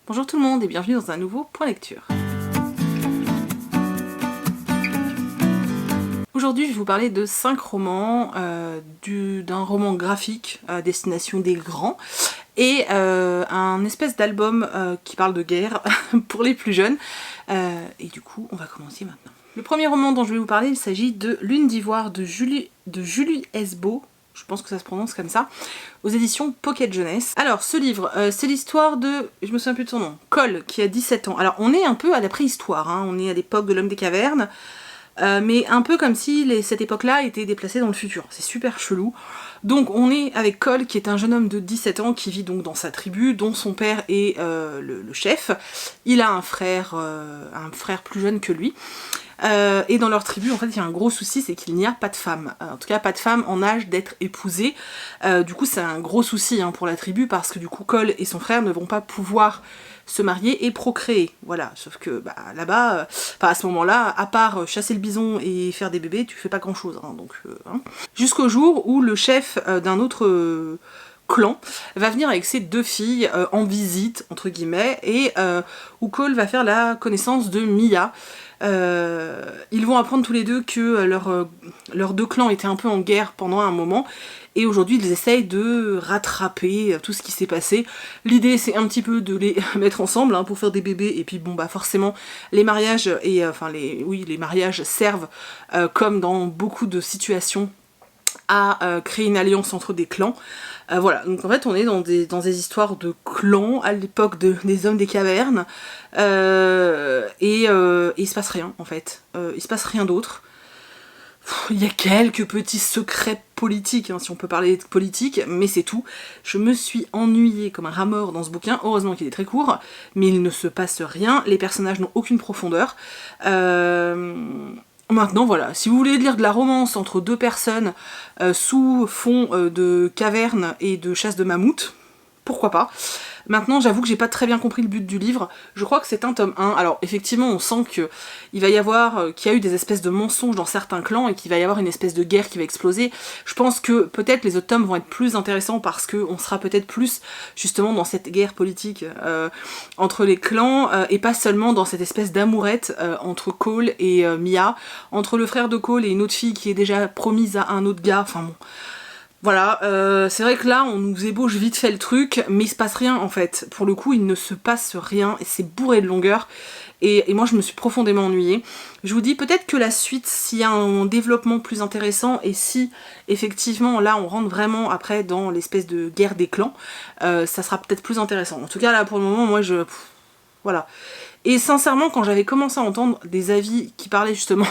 Bonjour tout le monde et bienvenue dans un nouveau point lecture. Aujourd'hui je vais vous parler de 5 romans, d'un roman graphique à destination des grands et un espèce d'album qui parle de guerre pour les plus jeunes. Et du coup on va commencer maintenant. Le premier roman dont je vais vous parler, il s'agit de Lune d'ivoire de Julie Esbeau. Je pense que ça se prononce comme ça, aux éditions Pocket Jeunesse. Alors ce livre, c'est l'histoire de, je me souviens plus de son nom, Cole, qui a 17 ans. Alors on est un peu à la préhistoire, hein. On est à l'époque de l'homme des cavernes, mais un peu comme si cette époque-là était déplacée dans le futur. C'est super chelou. Donc on est avec Cole, qui est un jeune homme de 17 ans, qui vit donc dans sa tribu, dont son père est le chef. Il a un frère plus jeune que lui. Et dans leur tribu, en fait, il y a un gros souci, c'est qu'il n'y a pas de femmes. En tout cas, pas de femmes en âge d'être épousées. Du coup, c'est un gros souci hein, pour la tribu, parce que du coup, Cole et son frère ne vont pas pouvoir se marier et procréer. Voilà, sauf que bah, là-bas, à ce moment-là, à part chasser le bison et faire des bébés, tu fais pas grand-chose. Hein, hein. Jusqu'au jour où le chef d'un autre clan va venir avec ses 2 filles en visite, entre guillemets, et où Cole va faire la connaissance de Mia. Ils vont apprendre tous les deux que leurs 2 clans étaient un peu en guerre pendant un moment et aujourd'hui ils essayent de rattraper tout ce qui s'est passé. L'idée c'est un petit peu de les mettre ensemble hein, pour faire des bébés et puis bon bah forcément les mariages et les mariages servent comme dans beaucoup de situations à créer une alliance entre des clans. Voilà, donc en fait on est dans des histoires de clans à l'époque des hommes des cavernes et il se passe rien en fait, il se passe rien d'autre. Il y a quelques petits secrets politiques, hein, si on peut parler de politique, mais c'est tout. Je me suis ennuyée comme un rat mort dans ce bouquin, heureusement qu'il est très court, mais il ne se passe rien, les personnages n'ont aucune profondeur. Maintenant voilà, si vous voulez lire de la romance entre 2 personnes sous fond de caverne et de chasse de mammouth, pourquoi pas. Maintenant j'avoue que j'ai pas très bien compris le but du livre, je crois que c'est un tome 1, alors effectivement on sent qu'il va y avoir, qu'il y a eu des espèces de mensonges dans certains clans et qu'il va y avoir une espèce de guerre qui va exploser. Je pense que peut-être les autres tomes vont être plus intéressants parce qu'on sera peut-être plus justement dans cette guerre politique entre les clans et pas seulement dans cette espèce d'amourette entre Cole et Mia, entre le frère de Cole et une autre fille qui est déjà promise à un autre gars, enfin bon. Voilà, c'est vrai que là on nous ébauche vite fait le truc, mais il se passe rien en fait. Pour le coup il ne se passe rien et c'est bourré de longueur. Et moi je me suis profondément ennuyée. Je vous dis peut-être que la suite, s'il y a un développement plus intéressant et si effectivement là on rentre vraiment après dans l'espèce de guerre des clans, ça sera peut-être plus intéressant. En tout cas là pour le moment moi voilà. Et sincèrement quand j'avais commencé à entendre des avis qui parlaient justement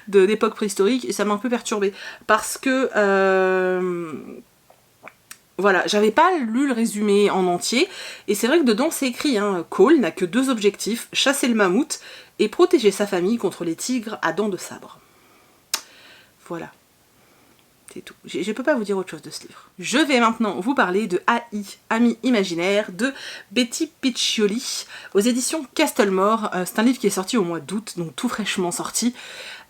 d'époque préhistorique, et ça m'a un peu perturbée parce que voilà, j'avais pas lu le résumé en entier, et c'est vrai que dedans c'est écrit, hein, Cole n'a que 2 objectifs, chasser le mammouth et protéger sa famille contre les tigres à dents de sabre. Voilà. C'est tout. Je peux pas vous dire autre chose de ce livre. Je vais maintenant vous parler de AI, Amis imaginaires, de Betty Piccioli, aux éditions Castlemore. C'est un livre qui est sorti au mois d'août, donc tout fraîchement sorti.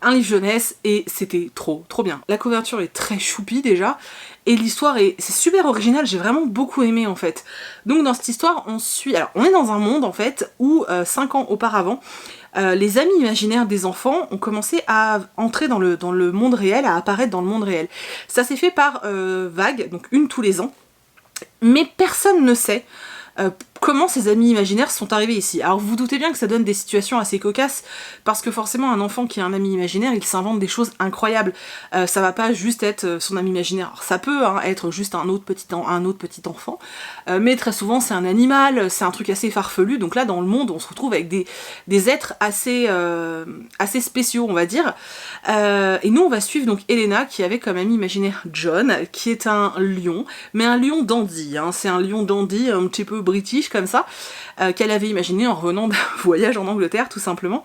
Un livre jeunesse, et c'était trop bien. La couverture est très choupi déjà, et l'histoire c'est super original, j'ai vraiment beaucoup aimé en fait. Donc dans cette histoire, on est dans un monde en fait, où 5 ans auparavant, les amis imaginaires des enfants ont commencé à entrer dans le monde réel, à apparaître dans le monde réel. Ça s'est fait par vagues, donc une tous les ans, mais personne ne sait comment ces amis imaginaires sont arrivés ici. Alors vous vous doutez bien que ça donne des situations assez cocasses, parce que forcément un enfant qui a un ami imaginaire, il s'invente des choses incroyables. Ça va pas juste être son ami imaginaire. Alors ça peut hein, être juste un autre petit enfant, mais très souvent c'est un animal, c'est un truc assez farfelu. Donc là dans le monde on se retrouve avec des êtres assez spéciaux on va dire. Et nous on va suivre donc Elena qui avait comme ami imaginaire John, qui est un lion, mais un lion dandy, hein. C'est un lion dandy un petit peu british comme ça, qu'elle avait imaginé en revenant d'un voyage en Angleterre tout simplement.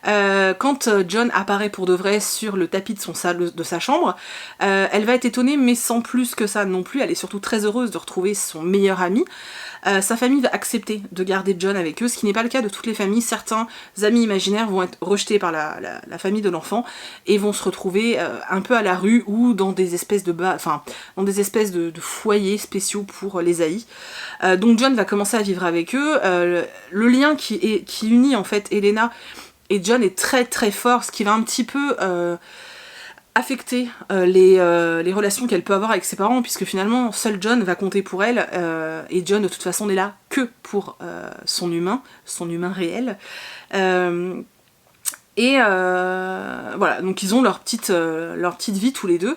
Quand John apparaît pour de vrai sur le tapis de sa chambre, elle va être étonnée, mais sans plus que ça non plus. Elle est surtout très heureuse de retrouver son meilleur ami. Sa famille va accepter de garder John avec eux, ce qui n'est pas le cas de toutes les familles. Certains amis imaginaires vont être rejetés par la famille de l'enfant et vont se retrouver un peu à la rue ou dans des espèces de de foyers spéciaux pour les haïs. Donc John va commencer à vivre avec eux. Le lien qui unit en fait Elena et John est très très fort, ce qui va un petit peu affecter les relations qu'elle peut avoir avec ses parents, puisque finalement seul John va compter pour elle, et John de toute façon n'est là que pour son humain réel. Voilà, donc ils ont leur petite vie tous les deux,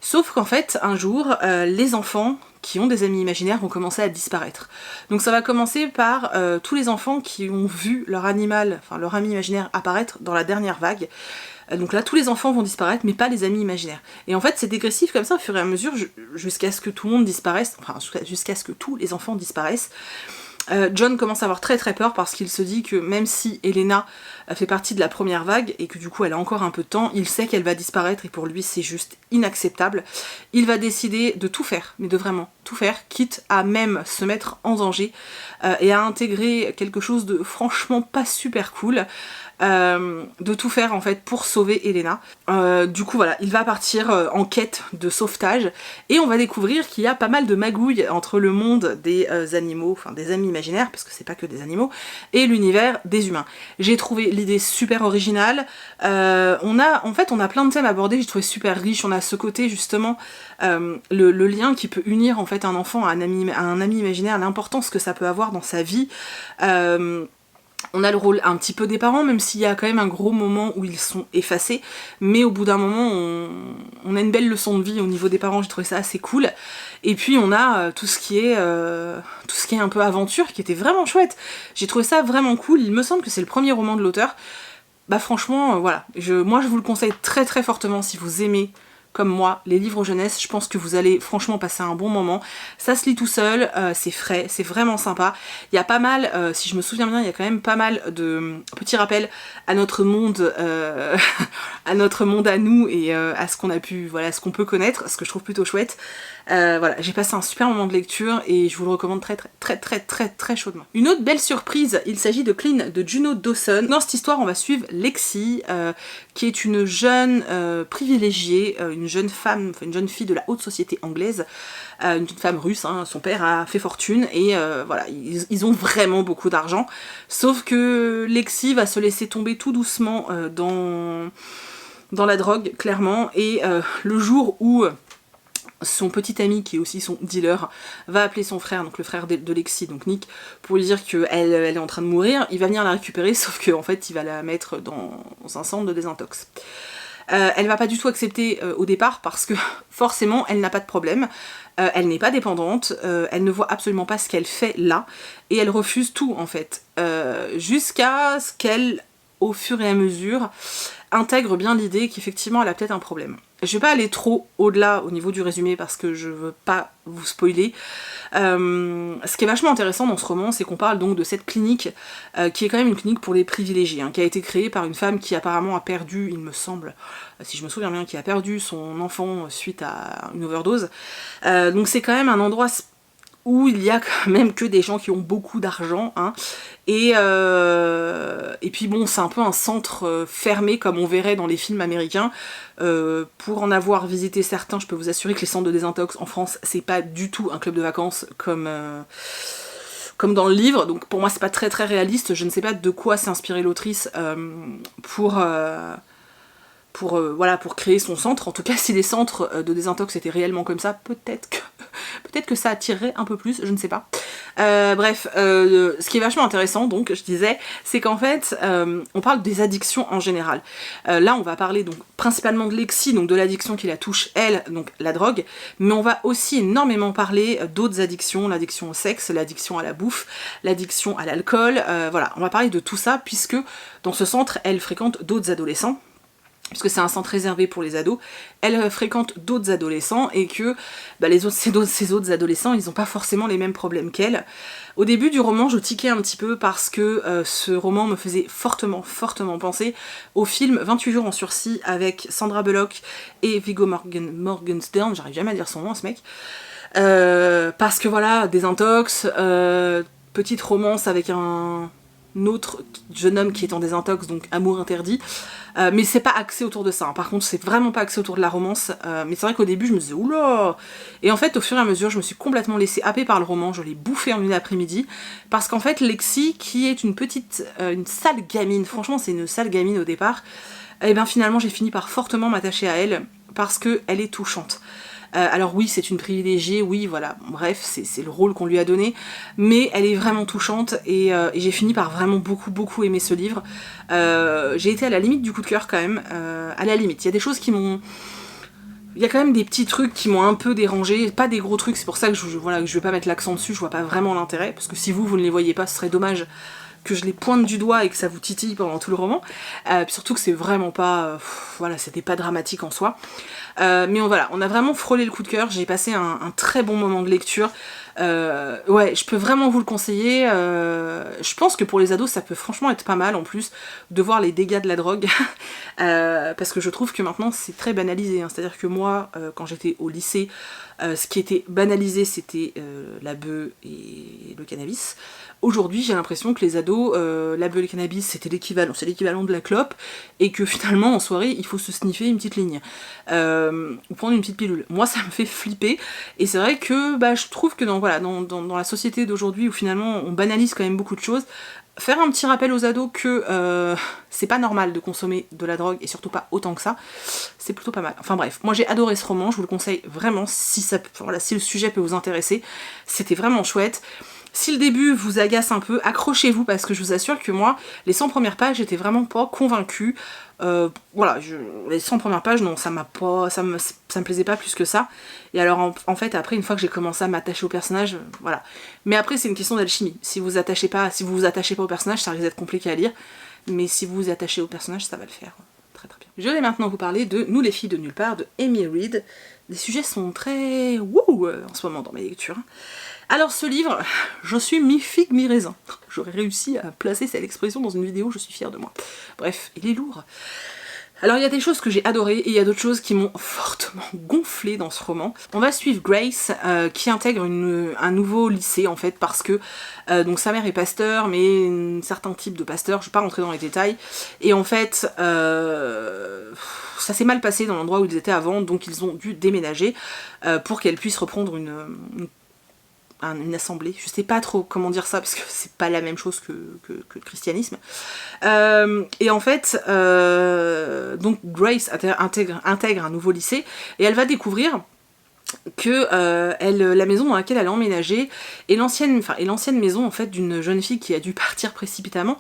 sauf qu'en fait un jour les enfants qui ont des amis imaginaires vont commencer à disparaître. Donc ça va commencer par tous les enfants qui ont vu leur ami imaginaire apparaître dans la dernière vague. Donc là tous les enfants vont disparaître, mais pas les amis imaginaires. Et en fait c'est dégressif comme ça au fur et à mesure jusqu'à ce que tout le monde disparaisse, enfin jusqu'à ce que tous les enfants disparaissent. John commence à avoir très très peur parce qu'il se dit que même si Elena fait partie de la première vague et que du coup elle a encore un peu de temps, il sait qu'elle va disparaître et pour lui c'est juste inacceptable. Il va décider de tout faire, mais de vraiment tout faire, quitte à même se mettre en danger et à intégrer quelque chose de franchement pas super cool. De tout faire en fait pour sauver Elena. Du coup voilà, il va partir en quête de sauvetage et on va découvrir qu'il y a pas mal de magouilles entre le monde des animaux, enfin des amis imaginaires, parce que c'est pas que des animaux, et l'univers des humains. J'ai trouvé l'idée super originale. On a plein de thèmes abordés, j'ai trouvé super riche. On a ce côté justement, le lien qui peut unir en fait un enfant à un ami imaginaire, l'importance que ça peut avoir dans sa vie. On a le rôle un petit peu des parents, même s'il y a quand même un gros moment où ils sont effacés, mais au bout d'un moment on a une belle leçon de vie au niveau des parents, j'ai trouvé ça assez cool. Et puis on a tout ce qui est un peu aventure qui était vraiment chouette. J'ai trouvé ça vraiment cool, il me semble que c'est le premier roman de l'auteur. Bah franchement voilà, moi je vous le conseille très très fortement si vous aimez comme moi, les livres jeunesse, je pense que vous allez franchement passer un bon moment. Ça se lit tout seul, c'est frais, c'est vraiment sympa. Il y a pas mal, si je me souviens bien, il y a quand même pas mal de petits rappels à notre monde, à nous et à ce qu'on a pu, voilà, ce qu'on peut connaître, ce que je trouve plutôt chouette. Voilà, j'ai passé un super moment de lecture et je vous le recommande très très très très très très chaudement. Une autre belle surprise, il s'agit de Clean de Juno Dawson. Dans cette histoire, on va suivre Lexi, qui est une jeune privilégiée, une jeune femme, une jeune fille de la haute société anglaise, une jeune femme russe, hein. Son père a fait fortune et voilà, ils ont vraiment beaucoup d'argent. Sauf que Lexi va se laisser tomber tout doucement dans la drogue, clairement, et le jour où son petit ami, qui est aussi son dealer, va appeler son frère, donc le frère de Lexi, donc Nick, pour lui dire qu'elle est en train de mourir. Il va venir la récupérer, sauf qu'en fait il va la mettre dans un centre de désintox. Elle va pas du tout accepter au départ parce que forcément elle n'a pas de problème, elle n'est pas dépendante, elle ne voit absolument pas ce qu'elle fait là, et elle refuse tout en fait, jusqu'à ce qu'elle, au fur et à mesure, intègre bien l'idée qu'effectivement elle a peut-être un problème. Je vais pas aller trop au-delà au niveau du résumé parce que je veux pas vous spoiler. Ce qui est vachement intéressant dans ce roman, c'est qu'on parle donc de cette clinique qui est quand même une clinique pour les privilégiés, hein, qui a été créée par une femme qui apparemment a perdu, il me semble, si je me souviens bien, qui a perdu son enfant suite à une overdose. Donc c'est quand même un endroit où il y a quand même que des gens qui ont beaucoup d'argent, hein. Et puis bon, c'est un peu un centre fermé comme on verrait dans les films américains. Pour en avoir visité certains, je peux vous assurer que les centres de désintox en France, c'est pas du tout un club de vacances comme dans le livre, donc pour moi c'est pas très très réaliste. Je ne sais pas de quoi s'est inspirée l'autrice pour créer son centre. En tout cas, si les centres de désintox étaient réellement comme ça, peut-être que ça attirerait un peu plus, je ne sais pas. Bref, ce qui est vachement intéressant, donc, je disais, c'est qu'en fait, on parle des addictions en général. Là, on va parler donc principalement de Lexi, donc de l'addiction qui la touche, elle, donc la drogue, mais on va aussi énormément parler d'autres addictions, l'addiction au sexe, l'addiction à la bouffe, l'addiction à l'alcool, voilà, on va parler de tout ça, puisque dans ce centre, elle fréquente d'autres adolescents. puisque c'est un centre réservé pour les ados, elle fréquente d'autres adolescents et que ces autres adolescents, ils n'ont pas forcément les mêmes problèmes qu'elle. Au début du roman, je tiquais un petit peu parce que ce roman me faisait fortement penser au film 28 jours en sursis avec Sandra Bullock et Viggo Mortensen, j'arrive jamais à dire son nom ce mec, parce que voilà, désintox, petite romance avec un autre jeune homme qui est en désintox, donc amour interdit, mais c'est pas axé autour de ça, hein. Par contre c'est vraiment pas axé autour de la romance, mais c'est vrai qu'au début je me disais oula, et en fait au fur et à mesure je me suis complètement laissée happer par le roman, je l'ai bouffé en une après-midi, parce qu'en fait Lexi, qui est une sale gamine, franchement c'est une sale gamine au départ, et bien finalement j'ai fini par fortement m'attacher à elle, parce qu'elle est touchante. Alors oui, c'est une privilégiée, oui, voilà, bref, c'est le rôle qu'on lui a donné, mais elle est vraiment touchante et j'ai fini par vraiment beaucoup aimer ce livre. J'ai été à la limite du coup de cœur quand même, à la limite. Il y a des choses qui m'ont... Il y a quand même des petits trucs qui m'ont un peu dérangé, pas des gros trucs, c'est pour ça que je vais pas mettre l'accent dessus, je vois pas vraiment l'intérêt, parce que si vous ne les voyez pas, ce serait dommage que je les pointe du doigt et que ça vous titille pendant tout le roman, puis surtout que c'est vraiment pas... voilà, c'était pas dramatique en soi. Mais voilà, on a vraiment frôlé le coup de cœur, j'ai passé un très bon moment de lecture. Ouais, je peux vraiment vous le conseiller. Je pense que pour les ados, ça peut franchement être pas mal en plus de voir les dégâts de la drogue. Parce que je trouve que maintenant c'est très banalisé, hein. C'est-à-dire que moi, quand j'étais au lycée, ce qui était banalisé c'était la beuh et le cannabis. Aujourd'hui j'ai l'impression que les ados, la beuh et le cannabis c'est l'équivalent de la clope, et que finalement en soirée il faut se sniffer une petite ligne. Ou prendre une petite pilule. Moi ça me fait flipper, et c'est vrai que je trouve que dans la société d'aujourd'hui où finalement on banalise quand même beaucoup de choses, faire un petit rappel aux ados que c'est pas normal de consommer de la drogue, et surtout pas autant que ça, c'est plutôt pas mal. Enfin bref, moi j'ai adoré ce roman, je vous le conseille vraiment si le sujet peut vous intéresser, c'était vraiment chouette. Si le début vous agace un peu, accrochez-vous, parce que je vous assure que moi, les 100 premières pages, j'étais vraiment pas convaincue. Voilà, les 100 premières pages, non, ça me plaisait pas plus que ça. Et alors, en fait, après, une fois que j'ai commencé à m'attacher au personnage, voilà. Mais après, c'est une question d'alchimie. Si vous vous attachez pas au personnage, ça risque d'être compliqué à lire. Mais si vous vous attachez au personnage, ça va le faire. Très très bien. Je vais maintenant vous parler de Nous les filles de nulle part, de Amy Reed. Les sujets sont très wouh en ce moment dans mes lectures. Alors ce livre, je suis mi-figue, mi-raisin. J'aurais réussi à placer cette expression dans une vidéo, je suis fière de moi. Bref, il est lourd. Alors il y a des choses que j'ai adorées et il y a d'autres choses qui m'ont fortement gonflé dans ce roman. On va suivre Grace qui intègre un nouveau lycée en fait, parce que donc sa mère est pasteur, mais un certain type de pasteur, je vais pas rentrer dans les détails, et en fait ça s'est mal passé dans l'endroit où ils étaient avant, donc ils ont dû déménager pour qu'elle puisse reprendre une assemblée, je sais pas trop comment dire ça parce que c'est pas la même chose que le christianisme. Et en fait, donc Grace intègre un nouveau lycée et elle va découvrir que la maison dans laquelle elle a emménagé est l'ancienne maison en fait d'une jeune fille qui a dû partir précipitamment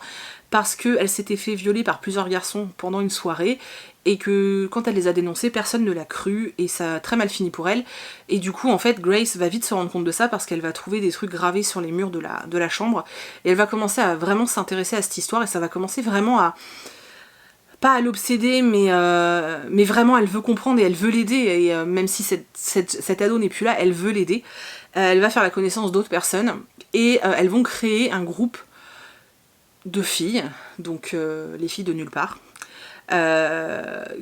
parce qu'elle s'était fait violer par plusieurs garçons pendant une soirée, et que quand elle les a dénoncés, personne ne l'a cru, et ça a très mal fini pour elle. Et du coup, en fait, Grace va vite se rendre compte de ça, parce qu'elle va trouver des trucs gravés sur les murs de la chambre, et elle va commencer à vraiment s'intéresser à cette histoire, et ça va commencer vraiment à... pas à l'obséder, mais vraiment elle veut comprendre et elle veut l'aider, et même si cette ado n'est plus là, elle veut l'aider. Elle va faire la connaissance d'autres personnes, et elles vont créer un groupe de filles, donc les filles de nulle part,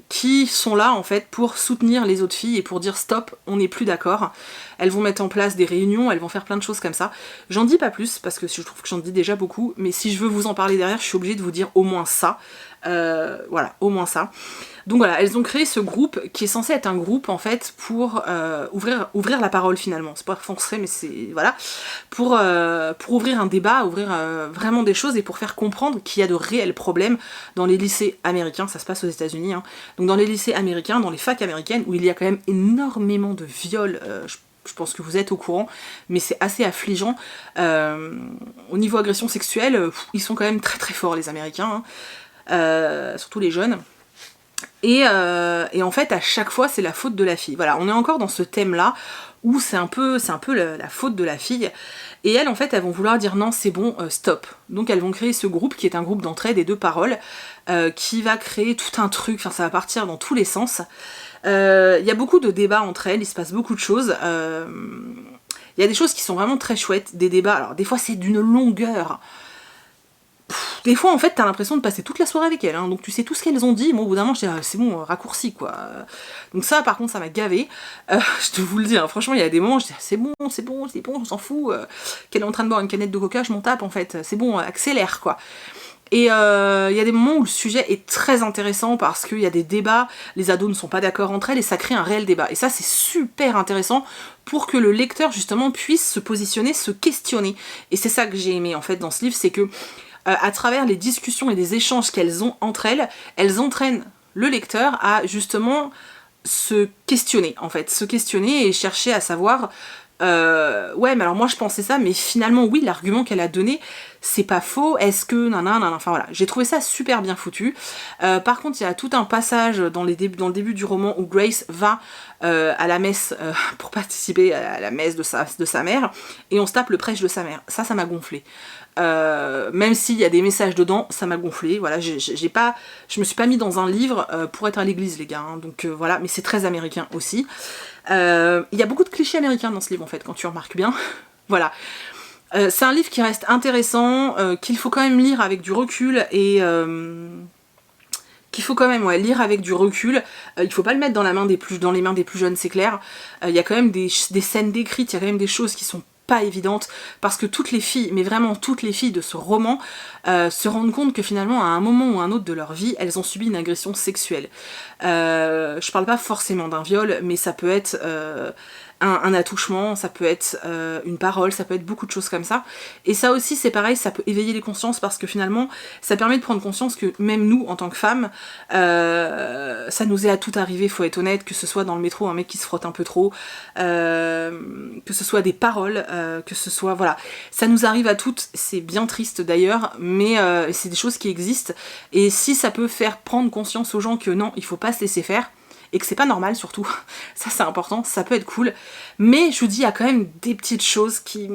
qui sont là en fait pour soutenir les autres filles et pour dire stop, on n'est plus d'accord. Elles vont mettre en place des réunions, elles vont faire plein de choses comme ça. J'en dis pas plus parce que je trouve que j'en dis déjà beaucoup, mais si je veux vous en parler derrière, je suis obligée de vous dire au moins ça. Voilà, au moins ça. Donc voilà, elles ont créé ce groupe qui est censé être un groupe en fait pour ouvrir la parole finalement. C'est pas français mais c'est... voilà. Pour ouvrir un débat, ouvrir vraiment des choses et pour faire comprendre qu'il y a de réels problèmes dans les lycées américains, ça se passe aux États-Unis, hein. Donc dans les lycées américains, dans les facs américaines où il y a quand même énormément de viols, je pense que vous êtes au courant, mais c'est assez affligeant. Au niveau agression sexuelle, ils sont quand même très très forts les Américains, hein. Surtout les jeunes. Et en fait à chaque fois c'est la faute de la fille. Voilà, on est encore dans ce thème là où c'est un peu la faute de la fille. Et elles, en fait, elles vont vouloir dire non, c'est bon, stop. Donc elles vont créer ce groupe qui est un groupe d'entraide et de paroles, qui va créer tout un truc, enfin ça va partir dans tous les sens. Il y a beaucoup de débats entre elles, il se passe beaucoup de choses. Il y a des choses qui sont vraiment très chouettes, des débats, alors des fois c'est d'une longueur. Des fois en fait t'as l'impression de passer toute la soirée avec elles, hein, donc tu sais tout ce qu'elles ont dit, moi au bout d'un moment je dis c'est bon, raccourci quoi. Donc ça par contre ça m'a gavé, je te vous le dis, hein, franchement il y a des moments je dis c'est bon, on s'en fout, qu'elle est en train de boire une canette de coca, je m'en tape en fait, c'est bon, accélère quoi. Et il y a des moments où le sujet est très intéressant parce qu'il y a des débats, les ados ne sont pas d'accord entre elles et ça crée un réel débat. Et ça c'est super intéressant pour que le lecteur justement puisse se positionner, se questionner. Et c'est ça que j'ai aimé en fait dans ce livre, c'est que à travers les discussions et les échanges qu'elles ont entre elles, elles entraînent le lecteur à justement se questionner en fait, se questionner et chercher à savoir ouais mais alors moi je pensais ça mais finalement oui l'argument qu'elle a donné c'est pas faux, est-ce que nanana, enfin voilà, j'ai trouvé ça super bien foutu. Par contre il y a tout un passage dans le début du roman où Grace va à la messe pour participer à la messe de sa mère et on se tape le prêche de sa mère, ça m'a gonflé. Même s'il y a des messages dedans, ça m'a gonflé, voilà, je me suis pas mis dans un livre pour être à l'église les gars, hein, donc voilà, mais c'est très américain aussi. Il y a beaucoup de clichés américains dans ce livre en fait, quand tu remarques bien, voilà. C'est un livre qui reste intéressant, qu'il faut quand même lire avec du recul et qu'il faut quand même lire avec du recul. Il faut pas le mettre dans les mains des plus jeunes, c'est clair. Il y a quand même des scènes décrites, il y a quand même des choses qui sont pas évidentes parce que toutes les filles, mais vraiment toutes les filles de ce roman se rendent compte que finalement à un moment ou un autre de leur vie, elles ont subi une agression sexuelle. Je parle pas forcément d'un viol, mais ça peut être un attouchement, ça peut être une parole, ça peut être beaucoup de choses comme ça. Et ça aussi c'est pareil, ça peut éveiller les consciences parce que finalement ça permet de prendre conscience que même nous en tant que femmes, ça nous est à tout arrivé, faut être honnête, que ce soit dans le métro un mec qui se frotte un peu trop, que ce soit des paroles, que ce soit, voilà, ça nous arrive à toutes, c'est bien triste d'ailleurs, mais c'est des choses qui existent, et si ça peut faire prendre conscience aux gens que non, il faut pas se laisser faire, et que c'est pas normal surtout, ça c'est important, ça peut être cool, mais je vous dis, il y a quand même des petites choses qui...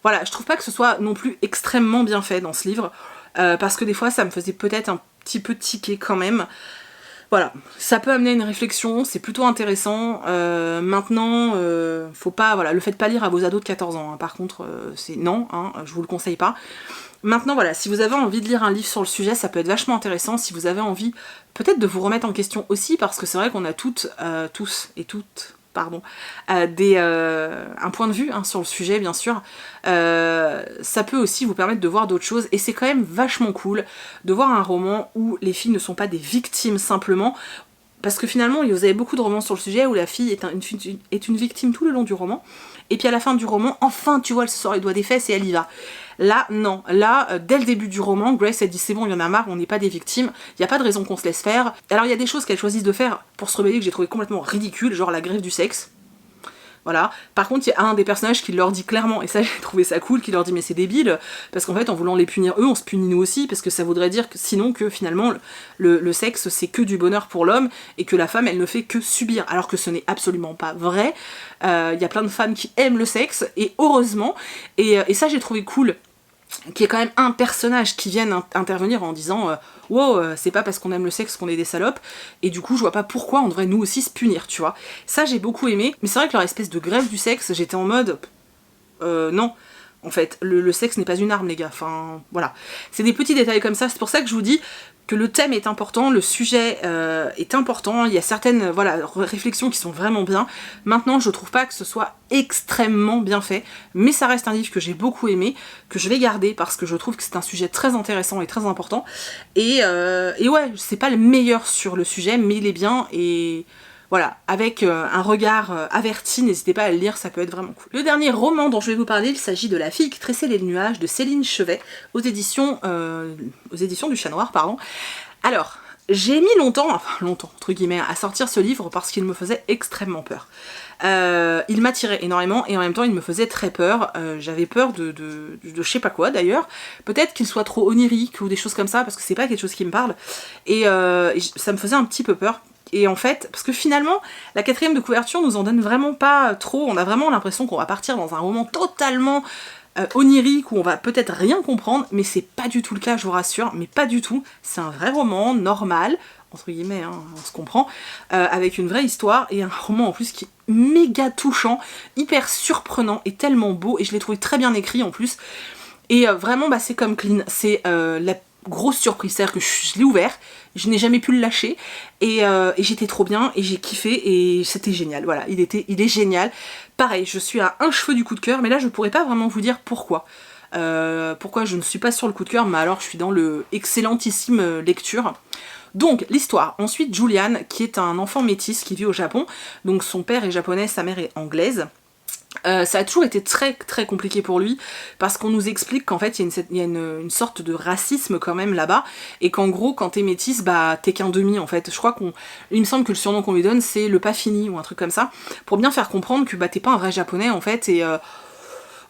Voilà, je trouve pas que ce soit non plus extrêmement bien fait dans ce livre, parce que des fois ça me faisait peut-être un petit peu tiquer quand même. Voilà, ça peut amener une réflexion, c'est plutôt intéressant. Maintenant, faut pas, voilà, le faites pas lire à vos ados de 14 ans, hein. Par contre, c'est non, hein, je vous le conseille pas. Maintenant voilà, si vous avez envie de lire un livre sur le sujet, ça peut être vachement intéressant. Si vous avez envie peut-être de vous remettre en question aussi, parce que c'est vrai qu'on a toutes, tous et toutes, pardon, un point de vue hein, sur le sujet bien sûr, ça peut aussi vous permettre de voir d'autres choses, et c'est quand même vachement cool de voir un roman où les filles ne sont pas des victimes simplement, parce que finalement vous avez beaucoup de romans sur le sujet où la fille est une victime tout le long du roman, et puis à la fin du roman, enfin tu vois, elle se sort les doigts des fesses et elle y va. Là, non. Là, dès le début du roman, Grace, elle dit c'est bon, il y en a marre, on n'est pas des victimes, il n'y a pas de raison qu'on se laisse faire. Alors il y a des choses qu'elles choisissent de faire pour se rebeller que j'ai trouvé complètement ridicules, genre la grève du sexe. Voilà. Par contre, il y a un des personnages qui leur dit clairement, et ça j'ai trouvé ça cool, qui leur dit mais c'est débile, parce qu'en fait en voulant les punir eux, on se punit nous aussi, parce que ça voudrait dire que, sinon que finalement le sexe c'est que du bonheur pour l'homme, et que la femme elle ne fait que subir, alors que ce n'est absolument pas vrai. Il y a plein de femmes qui aiment le sexe, et heureusement, et ça j'ai trouvé cool, qu'il y ait quand même un personnage qui vienne intervenir en disant wow, c'est pas parce qu'on aime le sexe qu'on est des salopes, et du coup je vois pas pourquoi on devrait nous aussi se punir, tu vois. Ça j'ai beaucoup aimé, mais c'est vrai que leur espèce de grève du sexe, j'étais en mode non, en fait, le sexe n'est pas une arme les gars, enfin voilà. C'est des petits détails comme ça, c'est pour ça que je vous dis que le thème est important, le sujet est important, il y a certaines réflexions qui sont vraiment bien. Maintenant, je trouve pas que ce soit extrêmement bien fait, mais ça reste un livre que j'ai beaucoup aimé, que je vais garder parce que je trouve que c'est un sujet très intéressant et très important. Et ouais, c'est pas le meilleur sur le sujet, mais il est bien, et voilà, avec un regard averti, n'hésitez pas à le lire, ça peut être vraiment cool. Le dernier roman dont je vais vous parler, il s'agit de La fille qui tressait les nuages de Céline Chevet, aux éditions du Chat Noir, pardon. Alors, j'ai mis longtemps, entre guillemets, à sortir ce livre parce qu'il me faisait extrêmement peur. Il m'attirait énormément et en même temps il me faisait très peur. J'avais peur de je sais pas quoi d'ailleurs. Peut-être qu'il soit trop onirique ou des choses comme ça parce que c'est pas quelque chose qui me parle. Et ça me faisait un petit peu peur. Et en fait, parce que finalement, la 4e de couverture nous en donne vraiment pas trop, on a vraiment l'impression qu'on va partir dans un roman totalement onirique où on va peut-être rien comprendre, mais c'est pas du tout le cas, je vous rassure, mais pas du tout. C'est un vrai roman, normal, entre guillemets, hein, on se comprend, avec une vraie histoire, et un roman en plus qui est méga touchant, hyper surprenant et tellement beau, et je l'ai trouvé très bien écrit en plus. Et vraiment, bah, c'est comme Clean, c'est la grosse surprise, c'est-à-dire que je l'ai ouvert, je n'ai jamais pu le lâcher, et j'étais trop bien, et j'ai kiffé, et c'était génial, voilà, il est génial. Pareil, je suis à un cheveu du coup de cœur, mais là je pourrais pas vraiment vous dire pourquoi. Pourquoi je ne suis pas sur le coup de cœur, mais alors je suis dans le excellentissime lecture. Donc, l'histoire. Ensuite, Julian, qui est un enfant métis qui vit au Japon, donc son père est japonais, sa mère est anglaise. Ça a toujours été très très compliqué pour lui parce qu'on nous explique qu'en fait il y a une sorte de racisme quand même là-bas et qu'en gros quand t'es métisse bah t'es qu'un demi en fait. Je crois il me semble que le surnom qu'on lui donne c'est le pas fini ou un truc comme ça pour bien faire comprendre que bah t'es pas un vrai japonais en fait et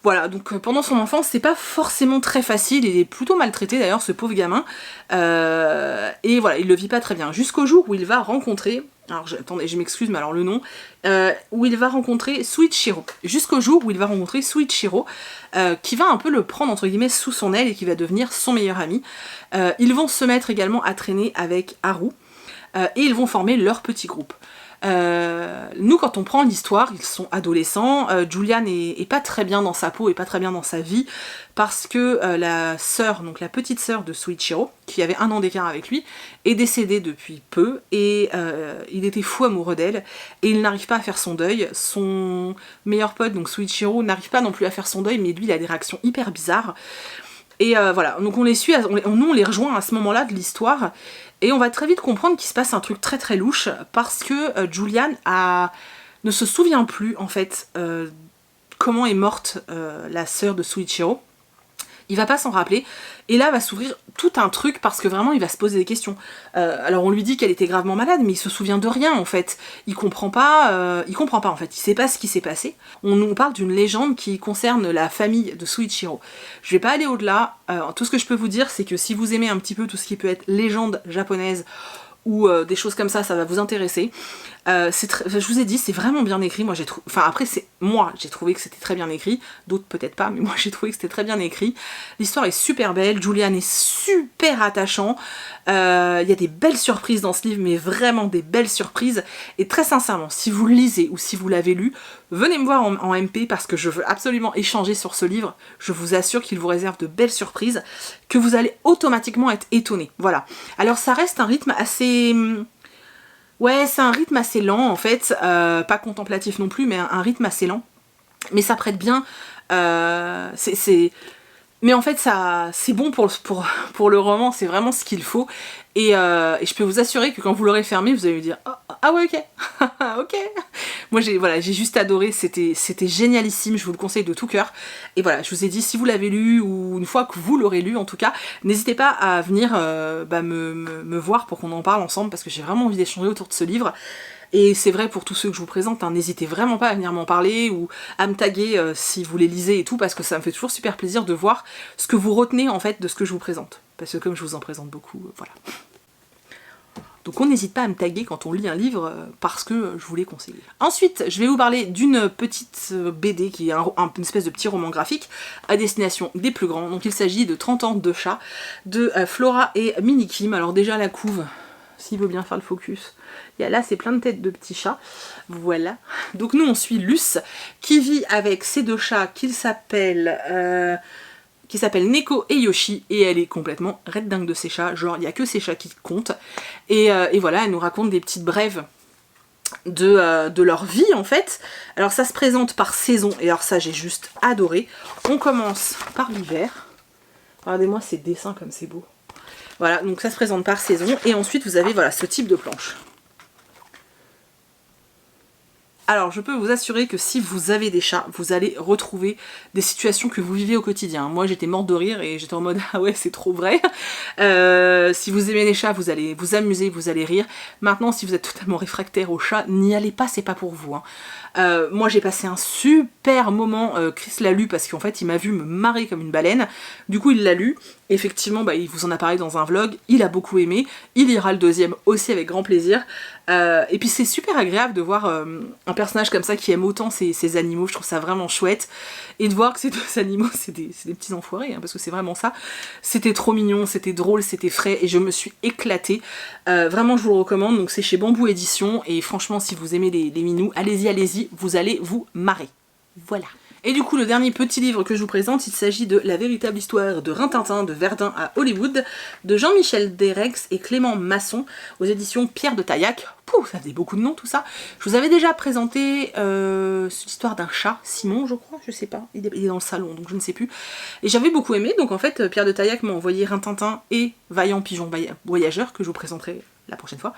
voilà, donc pendant son enfance, c'est pas forcément très facile, il est plutôt maltraité d'ailleurs, ce pauvre gamin, et voilà, il le vit pas très bien, jusqu'au jour où il va rencontrer, alors attendez, je m'excuse, mais alors le nom, où il va rencontrer Suichiro, jusqu'au jour où il va rencontrer Suichiro, qui va un peu le prendre entre guillemets sous son aile et qui va devenir son meilleur ami. Ils vont se mettre également à traîner avec Haru, et ils vont former leur petit groupe. Nous quand on prend l'histoire, ils sont adolescents, Julian est pas très bien dans sa peau et pas très bien dans sa vie parce que la sœur, donc la petite sœur de Suichiro, qui avait 1 an d'écart avec lui, est décédée depuis peu et il était fou amoureux d'elle et il n'arrive pas à faire son deuil. Son meilleur pote, donc Suichiro, n'arrive pas non plus à faire son deuil, mais lui il a des réactions hyper bizarres. Et voilà, donc on les suit, nous on les rejoint à ce moment-là de l'histoire, et on va très vite comprendre qu'il se passe un truc très très louche, parce que Julian ne se souvient plus en fait comment est morte la sœur de Suichiro. Il va pas s'en rappeler, et là va s'ouvrir tout un truc parce que vraiment il va se poser des questions. Alors on lui dit qu'elle était gravement malade, mais il se souvient de rien en fait. Il comprend pas en fait, il sait pas ce qui s'est passé. On nous parle d'une légende qui concerne la famille de Suichiro. Je vais pas aller au-delà, tout ce que je peux vous dire c'est que si vous aimez un petit peu tout ce qui peut être légende japonaise, ou des choses comme ça va vous intéresser. Je vous ai dit, c'est vraiment bien écrit. Moi, j'ai trouvé que c'était très bien écrit. D'autres peut-être pas, mais moi j'ai trouvé que c'était très bien écrit. L'histoire est super belle. Julian est super attachant. Il y a des belles surprises dans ce livre, mais vraiment des belles surprises. Et très sincèrement, si vous le lisez ou si vous l'avez lu, venez me voir en MP parce que je veux absolument échanger sur ce livre. Je vous assure qu'il vous réserve de belles surprises, que vous allez automatiquement être étonné. Voilà. Alors ça reste un rythme assez... Ouais, c'est un rythme assez lent en fait, pas contemplatif non plus, mais un rythme assez lent. Mais ça prête bien, mais en fait c'est bon pour le roman, c'est vraiment ce qu'il faut. Et je peux vous assurer que quand vous l'aurez fermé, vous allez me dire ah ouais ok, ok. Moi j'ai juste adoré, c'était génialissime, je vous le conseille de tout cœur. Et voilà, je vous ai dit, si vous l'avez lu, ou une fois que vous l'aurez lu en tout cas, n'hésitez pas à venir me voir pour qu'on en parle ensemble, parce que j'ai vraiment envie d'échanger autour de ce livre. Et c'est vrai pour tous ceux que je vous présente, hein, n'hésitez vraiment pas à venir m'en parler ou à me taguer si vous les lisez et tout, parce que ça me fait toujours super plaisir de voir ce que vous retenez en fait de ce que je vous présente. Parce que comme je vous en présente beaucoup, voilà. Donc on n'hésite pas à me taguer quand on lit un livre parce que je vous l'ai conseillé. Ensuite, je vais vous parler d'une petite BD qui est une espèce de petit roman graphique à destination des plus grands. Donc il s'agit de 30 ans de chat de Flora et Minikim. Alors déjà la couve, s'il veut bien faire le focus, là c'est plein de têtes de petits chats, voilà. Donc nous on suit Luce qui vit avec ces 2 chats qui s'appellent Neko et Yoshi, et elle est complètement red dingue de ces chats, genre il n'y a que ces chats qui comptent, et voilà, elle nous raconte des petites brèves de leur vie en fait. Alors ça se présente par saison, et alors ça j'ai juste adoré. On commence par l'hiver, regardez-moi ces dessins comme c'est beau. Voilà, donc ça se présente par saison, et ensuite vous avez voilà ce type de planche. Alors je peux vous assurer que si vous avez des chats, vous allez retrouver des situations que vous vivez au quotidien. Moi j'étais morte de rire et j'étais en mode ah ouais c'est trop vrai. Si vous aimez les chats, vous allez vous amuser, vous allez rire. Maintenant si vous êtes totalement réfractaire aux chats, n'y allez pas, c'est pas pour vous. Hein. Moi j'ai passé un super moment, Chris l'a lu parce qu'en fait il m'a vu me marrer comme une baleine. Du coup il l'a lu Effectivement, il vous en a parlé dans un vlog, il a beaucoup aimé, il lira le deuxième aussi avec grand plaisir. Et puis c'est super agréable de voir un personnage comme ça qui aime autant ces animaux, je trouve ça vraiment chouette. Et de voir que ces deux animaux, c'est des petits enfoirés, hein, parce que c'est vraiment ça. C'était trop mignon, c'était drôle, c'était frais, et je me suis éclatée. Vraiment, je vous le recommande, donc c'est chez Bambou Édition, et franchement, si vous aimez les minous, allez-y, vous allez vous marrer. Voilà. Et du coup, le dernier petit livre que je vous présente, il s'agit de La véritable histoire de Rintintin de Verdun à Hollywood, de Jean-Michel Derrex et Clément Masson, aux éditions Pierre de Taillac. Pouh, ça faisait beaucoup de noms tout ça. Je vous avais déjà présenté l'histoire d'un chat, Simon je crois, je sais pas, il est dans le salon donc je ne sais plus. Et j'avais beaucoup aimé, donc en fait Pierre de Taillac m'a envoyé Rintintin et Vaillant Pigeon Voyageur, que je vous présenterai la prochaine fois.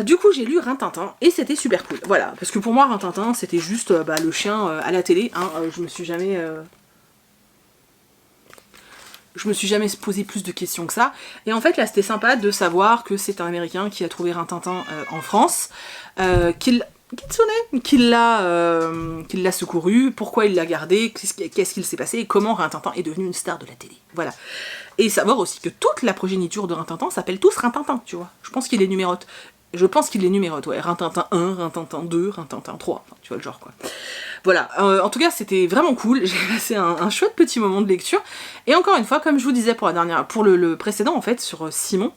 Du coup j'ai lu Rintintin et c'était super cool, voilà, parce que pour moi Rintintin c'était juste le chien à la télé, hein, je me suis jamais posé plus de questions que ça, et en fait là c'était sympa de savoir que c'est un Américain qui a trouvé Rintintin en France, qu'il l'a secouru, pourquoi il l'a gardé, qu'est-ce qu'il s'est passé et comment Rintintin est devenu une star de la télé, voilà. Et savoir aussi que toute la progéniture de Rintintin s'appelle tous Rintintin, tu vois, je pense qu'il les numérote. Je pense qu'il les numérote, ouais, Rintintin 1, Rintintin 2, Rintintin 3, enfin, tu vois le genre quoi. Voilà, en tout cas c'était vraiment cool, j'ai passé un chouette petit moment de lecture, et encore une fois, comme je vous disais pour le précédent en fait, sur Simon,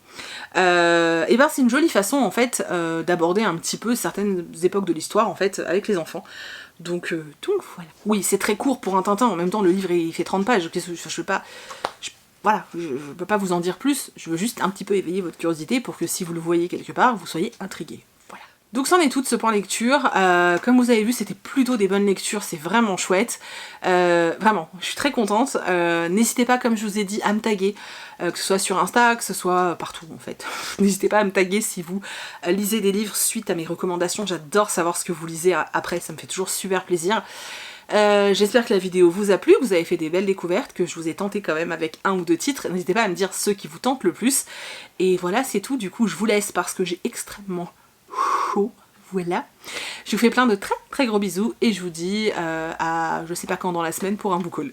et ben c'est une jolie façon en fait d'aborder un petit peu certaines époques de l'histoire en fait avec les enfants. Donc voilà. Oui, c'est très court pour un Tintin, en même temps le livre il fait 30 pages, voilà, je ne peux pas vous en dire plus, je veux juste un petit peu éveiller votre curiosité pour que si vous le voyez quelque part, vous soyez intrigués. Voilà. Donc c'en est tout de ce point lecture. Comme vous avez vu, c'était plutôt des bonnes lectures, c'est vraiment chouette. Vraiment, je suis très contente. N'hésitez pas, comme je vous ai dit, à me taguer, que ce soit sur Insta, que ce soit partout en fait. N'hésitez pas à me taguer si vous lisez des livres suite à mes recommandations, j'adore savoir ce que vous lisez après, ça me fait toujours super plaisir. J'espère que la vidéo vous a plu, que vous avez fait des belles découvertes, que je vous ai tenté quand même avec 1 ou 2 titres. N'hésitez pas à me dire ceux qui vous tentent le plus. Et voilà, c'est tout. Du coup, je vous laisse parce que j'ai extrêmement chaud. Voilà. Je vous fais plein de très très gros bisous et je vous dis à je sais pas quand dans la semaine pour un book haul.